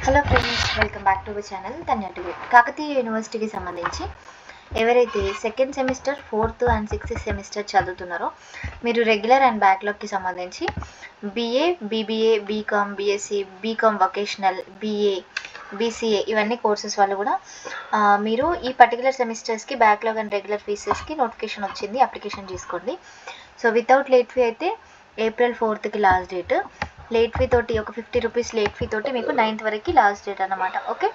Hello friends, welcome back to our channel Dhanya TV. Kakatiya యూనివర్సిటీకి సంబంధించి ఎవరైతే second semester, fourth and sixth semester చదువుతున్నారో మీరు రెగ్యులర్ అండ్ బ్యాక్లాగ్కి సంబంధించి BA, BBA, BCom, BSc, BCom vocational, BA, BCA ఇవన్నీ కోర్సెస్ వాళ్ళు కూడా మీరు ఈ పర్టికులర్ సెమిస్టర్స్కి బ్యాక్లాగ్ అండ్ రెగ్యులర్ ఫీసెస్కి నోటిఫికేషన్ వచ్చింది, అప్లికేషన్ చేసుకోండి. సో వితౌట్ లేట్ ఫీ అయితే April 4th last date. Late fee తోటి ఒక 50 రూపీస్ లేట్ ఫీ తోటి మీకు 9th వరకు లాస్ట్ డేట్ అన్నమాట. ఓకే,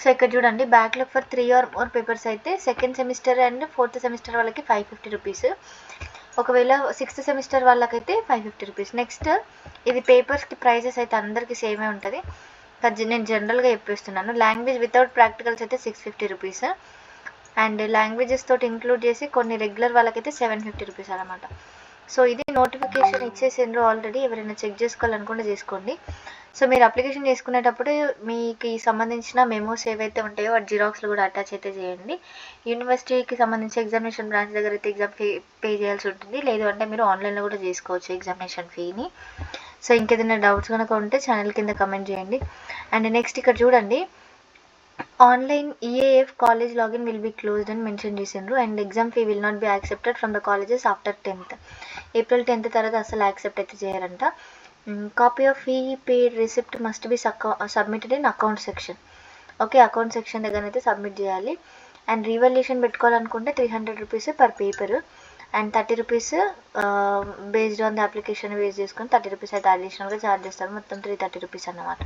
సో ఇక్కడ చూడండి, backlog for 3 or more papers అయితే second semester and fourth semester వాళ్ళకి 550 రూపీస్. ఒకవేళ సిక్స్త్ సెమిస్టర్ వాళ్ళకైతే 550 రూపీస్. నెక్స్ట్ ఇది పేపర్స్కి ప్రైజెస్ అయితే అందరికీ సేమే ఉంటుంది. నేను జనరల్గా చెప్పేస్తున్నాను. లాంగ్వేజ్ వితౌట్ ప్రాక్టికల్స్ అయితే 650 రూపీస్ అండ్ లాంగ్వేజెస్ తోటి ఇంక్లూడ్ చేసి కొన్ని రెగ్యులర్ వాళ్ళకైతే 750 రూపీస్ అనమాట. సో ఇది నోటిఫికేషన్ ఇచ్చేసిండ్రు ఆల్రెడీ. ఎవరైనా చెక్ చేసుకోవాలనుకుంటే చేసుకోండి. సో మీరు అప్లికేషన్ చేసుకునేటప్పుడు మీకు సంబంధించిన మెమోస్ ఏవైతే ఉంటాయో వాటి జిరాక్స్లు కూడా అటాచ్ అయితే చేయండి. యూనివర్సిటీకి సంబంధించి ఎగ్జామినేషన్ బ్రాంచ్ దగ్గర అయితే ఎగ్జామ్ ఫీ పే చేయాల్సి ఉంటుంది. లేదు అంటే మీరు ఆన్లైన్లో కూడా చేసుకోవచ్చు ఎగ్జామినేషన్ ఫీని. సో ఇంకేదైనా డౌట్స్ కనుక ఉంటే ఛానల్ కింద కమెంట్ చేయండి. అండ్ నెక్స్ట్ ఇక్కడ చూడండి, online EAF college login will be closed అని మెన్షన్ చేసిండ్రు. And exam fee will not be accepted from the colleges after 10th. April 10th తర్వాత అసలు యాక్సెప్ట్ అయితే చేయరంట. Copy of fee paid receipt must be submitted in account section. Okay, account section దగ్గర అయితే submit చేయాలి. And revaluation పెట్టుకోవాలనుకుంటే 300 rupees per paper and 30 rupees based on the application base చేసుకొని 30 rupees అయితే అడిషనల్గా ఛార్జ్ చేస్తారు. మొత్తం 330 రూపీస్ అన్నమాట.